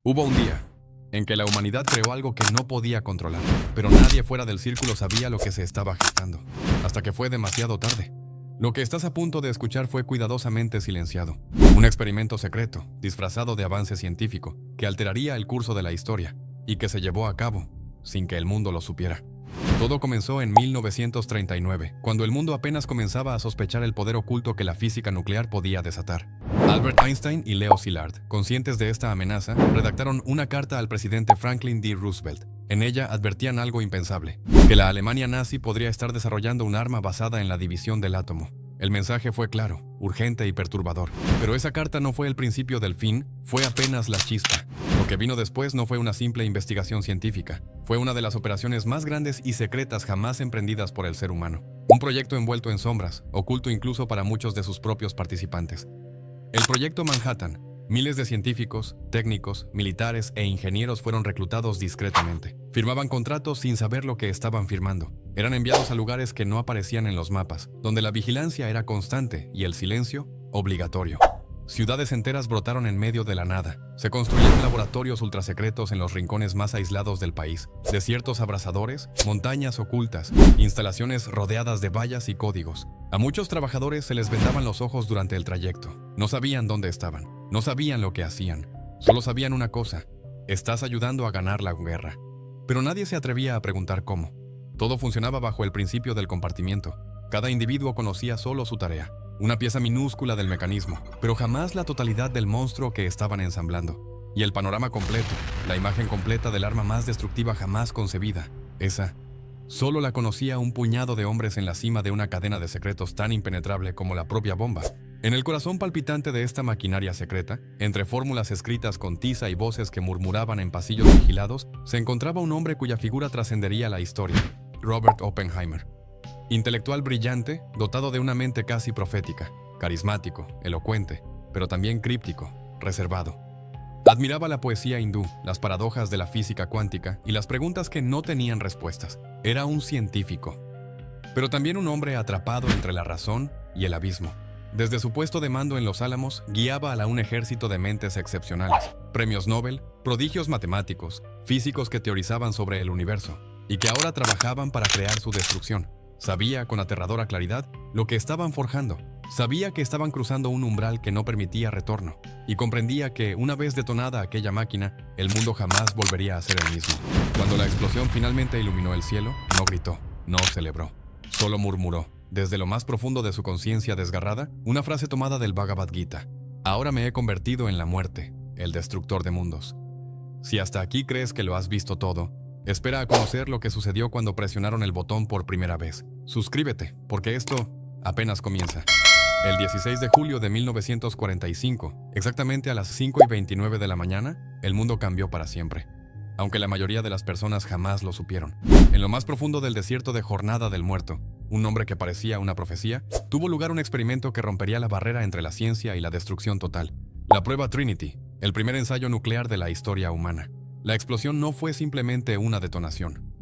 Hubo un día en que la humanidad creó algo que no podía controlar, pero nadie fuera del círculo sabía lo que se estaba gestando, hasta que fue demasiado tarde. Lo que estás a punto de escuchar fue cuidadosamente silenciado. Un experimento secreto, disfrazado de avance científico, que alteraría el curso de la historia, y que se llevó a cabo sin que el mundo lo supiera. Todo comenzó en 1939, cuando el mundo apenas comenzaba a sospechar el poder oculto que la física nuclear podía desatar. Albert Einstein y Leo Szilard, conscientes de esta amenaza, redactaron una carta al presidente Franklin D. Roosevelt. En ella advertían algo impensable, que la Alemania nazi podría estar desarrollando un arma basada en la división del átomo. El mensaje fue claro, urgente y perturbador. Pero esa carta no fue el principio del fin, fue apenas la chispa. Lo que vino después no fue una simple investigación científica, fue una de las operaciones más grandes y secretas jamás emprendidas por el ser humano. Un proyecto envuelto en sombras, oculto incluso para muchos de sus propios participantes. El Proyecto Manhattan. Miles de científicos, técnicos, militares e ingenieros fueron reclutados discretamente. Firmaban contratos sin saber lo que estaban firmando. Eran enviados a lugares que no aparecían en los mapas, donde la vigilancia era constante y el silencio obligatorio. Ciudades enteras brotaron en medio de la nada. Se construyeron laboratorios ultrasecretos en los rincones más aislados del país, desiertos abrasadores, montañas ocultas, instalaciones rodeadas de vallas y códigos. A muchos trabajadores se les vendaban los ojos durante el trayecto. No sabían dónde estaban, no sabían lo que hacían. Solo sabían una cosa: estás ayudando a ganar la guerra. Pero nadie se atrevía a preguntar cómo. Todo funcionaba bajo el principio del compartimiento. Cada individuo conocía solo su tarea. Una pieza minúscula del mecanismo, pero jamás la totalidad del monstruo que estaban ensamblando. Y el panorama completo, la imagen completa del arma más destructiva jamás concebida. Esa solo la conocía un puñado de hombres en la cima de una cadena de secretos tan impenetrable como la propia bomba. En el corazón palpitante de esta maquinaria secreta, entre fórmulas escritas con tiza y voces que murmuraban en pasillos vigilados, se encontraba un hombre cuya figura trascendería la historia: Robert Oppenheimer. Intelectual brillante, dotado de una mente casi profética, carismático, elocuente, pero también críptico, reservado. Admiraba la poesía hindú, las paradojas de la física cuántica y las preguntas que no tenían respuestas. Era un científico, pero también un hombre atrapado entre la razón y el abismo. Desde su puesto de mando en Los Álamos, guiaba a un ejército de mentes excepcionales, premios Nobel, prodigios matemáticos, físicos que teorizaban sobre el universo y que ahora trabajaban para crear su destrucción. Sabía con aterradora claridad lo que estaban forjando. Sabía que estaban cruzando un umbral que no permitía retorno, y comprendía que, una vez detonada aquella máquina, el mundo jamás volvería a ser el mismo. Cuando la explosión finalmente iluminó el cielo, no gritó, no celebró, solo murmuró, desde lo más profundo de su conciencia desgarrada, una frase tomada del Bhagavad Gita: ahora me he convertido en la muerte, el destructor de mundos. Si hasta aquí crees que lo has visto todo, espera a conocer lo que sucedió cuando presionaron el botón por primera vez. Suscríbete, porque esto apenas comienza. El 16 de julio de 1945, exactamente a las 5:29 de la mañana, el mundo cambió para siempre, aunque la mayoría de las personas jamás lo supieron. En lo más profundo del desierto de Jornada del Muerto, un nombre que parecía una profecía, tuvo lugar un experimento que rompería la barrera entre la ciencia y la destrucción total. La prueba Trinity, el primer ensayo nuclear de la historia humana. La explosión no fue simplemente una detonación.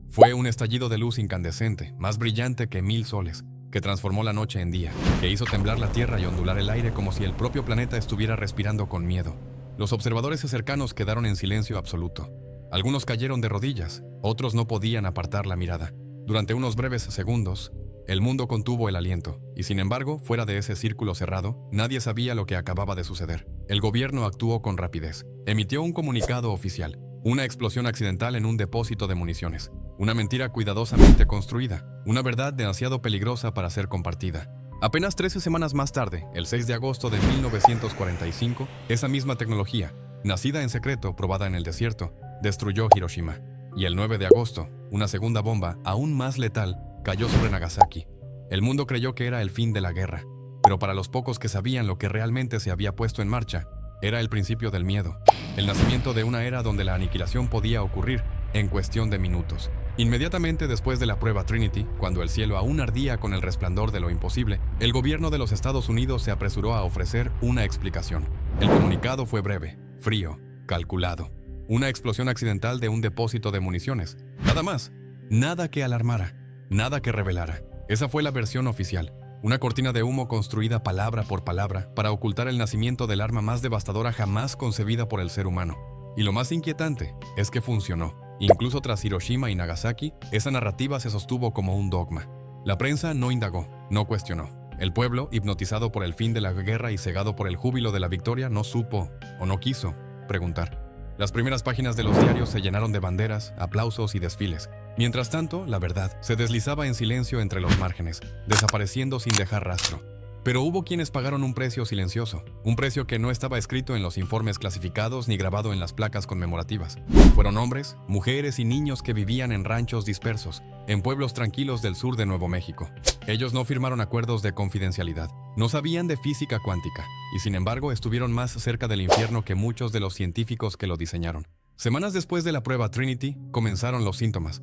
Fue un estallido de luz incandescente, más brillante que 1000 soles, que transformó la noche en día, que hizo temblar la tierra y ondular el aire como si el propio planeta estuviera respirando con miedo. Los observadores cercanos quedaron en silencio absoluto. Algunos cayeron de rodillas, otros no podían apartar la mirada. Durante unos breves segundos, el mundo contuvo el aliento, y sin embargo, fuera de ese círculo cerrado, nadie sabía lo que acababa de suceder. El gobierno actuó con rapidez. Emitió un comunicado oficial: una explosión accidental en un depósito de municiones. Una mentira cuidadosamente construida, una verdad demasiado peligrosa para ser compartida. Apenas 13 semanas más tarde, el 6 de agosto de 1945, esa misma tecnología, nacida en secreto, probada en el desierto, destruyó Hiroshima. Y el 9 de agosto, una segunda bomba, aún más letal, cayó sobre Nagasaki. El mundo creyó que era el fin de la guerra, pero para los pocos que sabían lo que realmente se había puesto en marcha, era el principio del miedo, el nacimiento de una era donde la aniquilación podía ocurrir en cuestión de minutos. Inmediatamente después de la prueba Trinity, cuando el cielo aún ardía con el resplandor de lo imposible, el gobierno de los Estados Unidos se apresuró a ofrecer una explicación. El comunicado fue breve, frío, calculado. Una explosión accidental de un depósito de municiones. Nada más. Nada que alarmara. Nada que revelara. Esa fue la versión oficial. Una cortina de humo construida palabra por palabra para ocultar el nacimiento del arma más devastadora jamás concebida por el ser humano. Y lo más inquietante es que funcionó. Incluso tras Hiroshima y Nagasaki, esa narrativa se sostuvo como un dogma. La prensa no indagó, no cuestionó. El pueblo, hipnotizado por el fin de la guerra y cegado por el júbilo de la victoria, no supo o no quiso preguntar. Las primeras páginas de los diarios se llenaron de banderas, aplausos y desfiles. Mientras tanto, la verdad se deslizaba en silencio entre los márgenes, desapareciendo sin dejar rastro. Pero hubo quienes pagaron un precio silencioso, un precio que no estaba escrito en los informes clasificados ni grabado en las placas conmemorativas. Fueron hombres, mujeres y niños que vivían en ranchos dispersos, en pueblos tranquilos del sur de Nuevo México. Ellos no firmaron acuerdos de confidencialidad, no sabían de física cuántica, y sin embargo estuvieron más cerca del infierno que muchos de los científicos que lo diseñaron. Semanas después de la prueba Trinity, comenzaron los síntomas.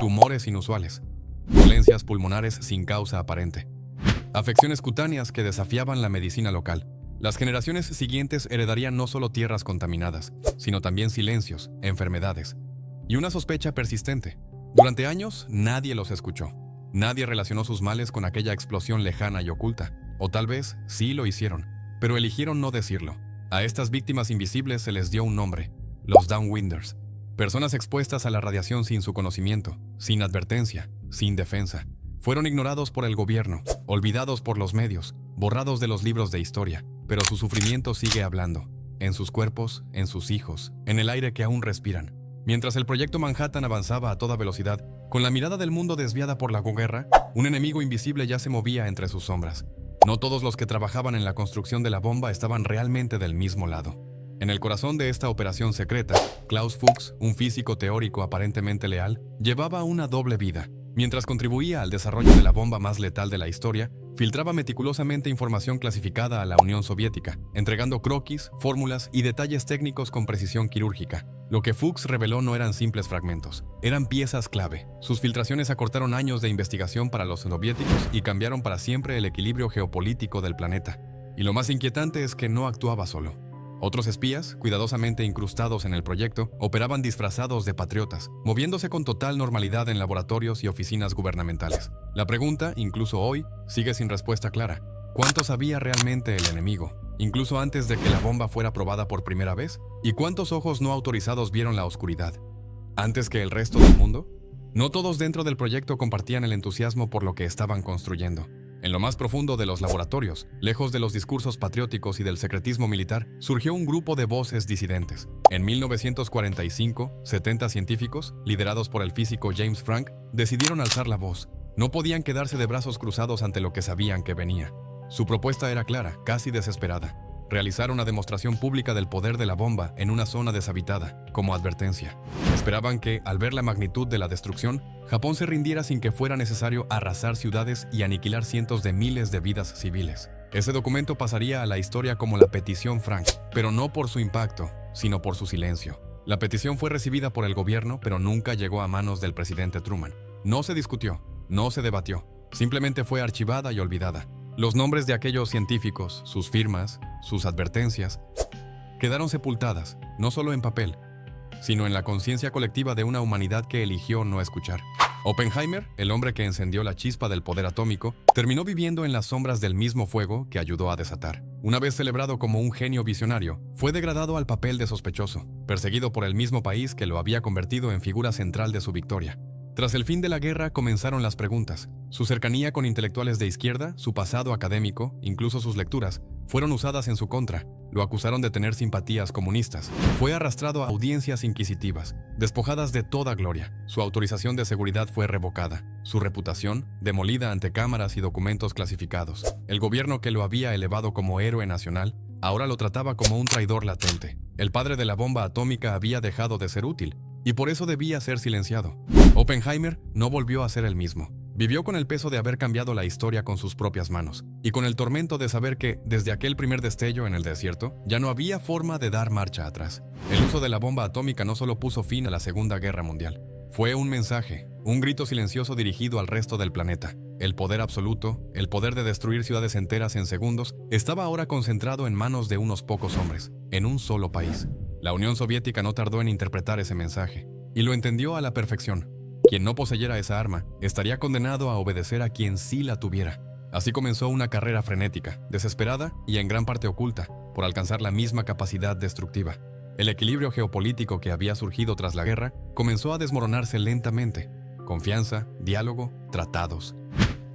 Tumores inusuales, dolencias pulmonares sin causa aparente, afecciones cutáneas que desafiaban la medicina local. Las generaciones siguientes heredarían no solo tierras contaminadas, sino también silencios, enfermedades y una sospecha persistente. Durante años, nadie los escuchó. Nadie relacionó sus males con aquella explosión lejana y oculta. O tal vez sí lo hicieron, pero eligieron no decirlo. A estas víctimas invisibles se les dio un nombre: los Downwinders. Personas expuestas a la radiación sin su conocimiento, sin advertencia, sin defensa. Fueron ignorados por el gobierno, olvidados por los medios, borrados de los libros de historia, pero su sufrimiento sigue hablando, en sus cuerpos, en sus hijos, en el aire que aún respiran. Mientras el proyecto Manhattan avanzaba a toda velocidad, con la mirada del mundo desviada por la guerra, un enemigo invisible ya se movía entre sus sombras. No todos los que trabajaban en la construcción de la bomba estaban realmente del mismo lado. En el corazón de esta operación secreta, Klaus Fuchs, un físico teórico aparentemente leal, llevaba una doble vida. Mientras contribuía al desarrollo de la bomba más letal de la historia, filtraba meticulosamente información clasificada a la Unión Soviética, entregando croquis, fórmulas y detalles técnicos con precisión quirúrgica. Lo que Fuchs reveló no eran simples fragmentos, eran piezas clave. Sus filtraciones acortaron años de investigación para los soviéticos y cambiaron para siempre el equilibrio geopolítico del planeta. Y lo más inquietante es que no actuaba solo. Otros espías, cuidadosamente incrustados en el proyecto, operaban disfrazados de patriotas, moviéndose con total normalidad en laboratorios y oficinas gubernamentales. La pregunta, incluso hoy, sigue sin respuesta clara. ¿Cuánto sabía realmente el enemigo, incluso antes de que la bomba fuera probada por primera vez? ¿Y cuántos ojos no autorizados vieron la oscuridad, antes que el resto del mundo? No todos dentro del proyecto compartían el entusiasmo por lo que estaban construyendo. En lo más profundo de los laboratorios, lejos de los discursos patrióticos y del secretismo militar, surgió un grupo de voces disidentes. En 1945, 70 científicos, liderados por el físico James Franck, decidieron alzar la voz. No podían quedarse de brazos cruzados ante lo que sabían que venía. Su propuesta era clara, casi desesperada: realizar una demostración pública del poder de la bomba en una zona deshabitada, como advertencia. Esperaban que, al ver la magnitud de la destrucción, Japón se rindiera sin que fuera necesario arrasar ciudades y aniquilar cientos de miles de vidas civiles. Ese documento pasaría a la historia como la Petición Franck, pero no por su impacto, sino por su silencio. La petición fue recibida por el gobierno, pero nunca llegó a manos del presidente Truman. No se discutió, no se debatió, simplemente fue archivada y olvidada. Los nombres de aquellos científicos, sus firmas, sus advertencias, quedaron sepultadas, no solo en papel, sino en la conciencia colectiva de una humanidad que eligió no escuchar. Oppenheimer, el hombre que encendió la chispa del poder atómico, terminó viviendo en las sombras del mismo fuego que ayudó a desatar. Una vez celebrado como un genio visionario, fue degradado al papel de sospechoso, perseguido por el mismo país que lo había convertido en figura central de su victoria. Tras el fin de la guerra comenzaron las preguntas. Su cercanía con intelectuales de izquierda, su pasado académico, incluso sus lecturas, fueron usadas en su contra. Lo acusaron de tener simpatías comunistas. Fue arrastrado a audiencias inquisitivas, despojadas de toda gloria. Su autorización de seguridad fue revocada. Su reputación, demolida ante cámaras y documentos clasificados. El gobierno que lo había elevado como héroe nacional, ahora lo trataba como un traidor latente. El padre de la bomba atómica había dejado de ser útil, y por eso debía ser silenciado. Oppenheimer no volvió a ser el mismo. Vivió con el peso de haber cambiado la historia con sus propias manos, y con el tormento de saber que, desde aquel primer destello en el desierto, ya no había forma de dar marcha atrás. El uso de la bomba atómica no solo puso fin a la Segunda Guerra Mundial. Fue un mensaje, un grito silencioso dirigido al resto del planeta. El poder absoluto, el poder de destruir ciudades enteras en segundos, estaba ahora concentrado en manos de unos pocos hombres, en un solo país. La Unión Soviética no tardó en interpretar ese mensaje, y lo entendió a la perfección. Quien no poseyera esa arma estaría condenado a obedecer a quien sí la tuviera. Así comenzó una carrera frenética, desesperada y en gran parte oculta, por alcanzar la misma capacidad destructiva. El equilibrio geopolítico que había surgido tras la guerra comenzó a desmoronarse lentamente. Confianza, diálogo, tratados.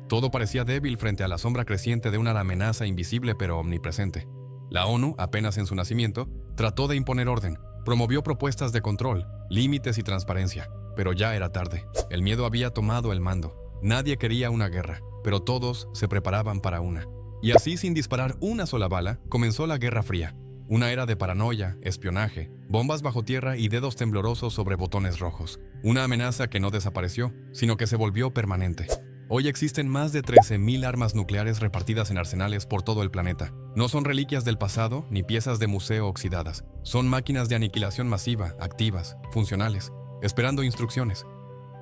Todo parecía débil frente a la sombra creciente de una amenaza invisible pero omnipresente. La ONU, apenas en su nacimiento, trató de imponer orden, promovió propuestas de control, límites y transparencia, pero ya era tarde. El miedo había tomado el mando. Nadie quería una guerra, pero todos se preparaban para una. Y así, sin disparar una sola bala, comenzó la Guerra Fría. Una era de paranoia, espionaje, bombas bajo tierra y dedos temblorosos sobre botones rojos. Una amenaza que no desapareció, sino que se volvió permanente. Hoy existen más de 13.000 armas nucleares repartidas en arsenales por todo el planeta. No son reliquias del pasado ni piezas de museo oxidadas. Son máquinas de aniquilación masiva, activas, funcionales, esperando instrucciones.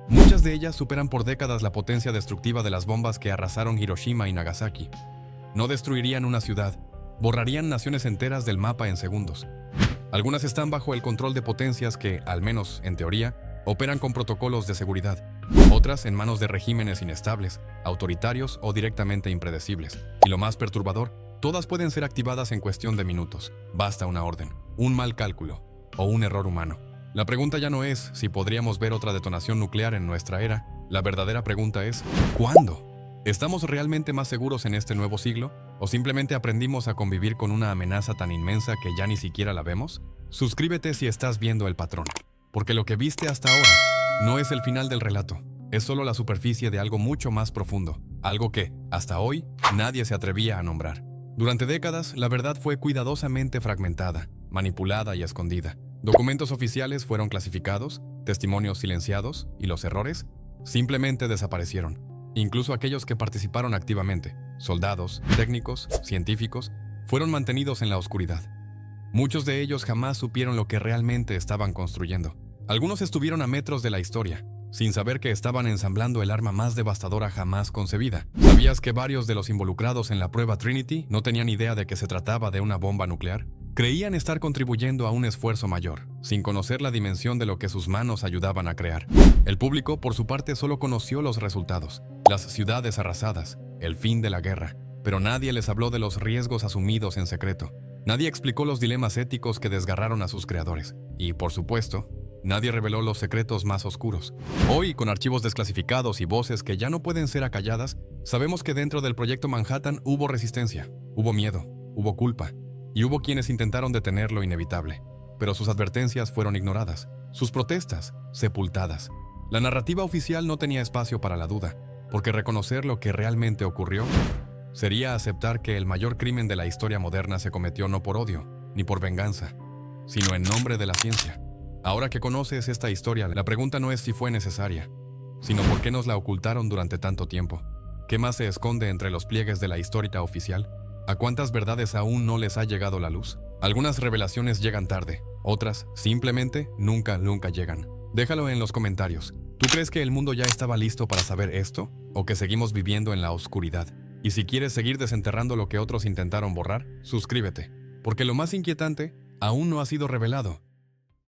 Muchas de ellas superan por décadas la potencia destructiva de las bombas que arrasaron Hiroshima y Nagasaki. No destruirían una ciudad, borrarían naciones enteras del mapa en segundos. Algunas están bajo el control de potencias que, al menos en teoría, operan con protocolos de seguridad. Otras en manos de regímenes inestables, autoritarios o directamente impredecibles. Y lo más perturbador, todas pueden ser activadas en cuestión de minutos. Basta una orden, un mal cálculo o un error humano. La pregunta ya no es si podríamos ver otra detonación nuclear en nuestra era. La verdadera pregunta es ¿cuándo? ¿Estamos realmente más seguros en este nuevo siglo? ¿O simplemente aprendimos a convivir con una amenaza tan inmensa que ya ni siquiera la vemos? Suscríbete si estás viendo el patrón, porque lo que viste hasta ahora no es el final del relato, es solo la superficie de algo mucho más profundo, algo que, hasta hoy, nadie se atrevía a nombrar. Durante décadas, la verdad fue cuidadosamente fragmentada, manipulada y escondida. Documentos oficiales fueron clasificados, testimonios silenciados, y los errores simplemente desaparecieron. Incluso aquellos que participaron activamente, soldados, técnicos, científicos, fueron mantenidos en la oscuridad. Muchos de ellos jamás supieron lo que realmente estaban construyendo. Algunos estuvieron a metros de la historia, sin saber que estaban ensamblando el arma más devastadora jamás concebida. ¿Sabías que varios de los involucrados en la prueba Trinity no tenían idea de que se trataba de una bomba nuclear? Creían estar contribuyendo a un esfuerzo mayor, sin conocer la dimensión de lo que sus manos ayudaban a crear. El público, por su parte, solo conoció los resultados, las ciudades arrasadas, el fin de la guerra, pero nadie les habló de los riesgos asumidos en secreto. Nadie explicó los dilemas éticos que desgarraron a sus creadores. Y, por supuesto, nadie reveló los secretos más oscuros. Hoy, con archivos desclasificados y voces que ya no pueden ser acalladas, sabemos que dentro del proyecto Manhattan hubo resistencia, hubo miedo, hubo culpa, y hubo quienes intentaron detener lo inevitable. Pero sus advertencias fueron ignoradas, sus protestas sepultadas. La narrativa oficial no tenía espacio para la duda, porque reconocer lo que realmente ocurrió sería aceptar que el mayor crimen de la historia moderna se cometió no por odio, ni por venganza, sino en nombre de la ciencia. Ahora que conoces esta historia, la pregunta no es si fue necesaria, sino por qué nos la ocultaron durante tanto tiempo. ¿Qué más se esconde entre los pliegues de la historia oficial? ¿A cuántas verdades aún no les ha llegado la luz? Algunas revelaciones llegan tarde, otras simplemente nunca llegan. Déjalo en los comentarios. ¿Tú crees que el mundo ya estaba listo para saber esto? ¿O que seguimos viviendo en la oscuridad? Y si quieres seguir desenterrando lo que otros intentaron borrar, suscríbete, porque lo más inquietante aún no ha sido revelado.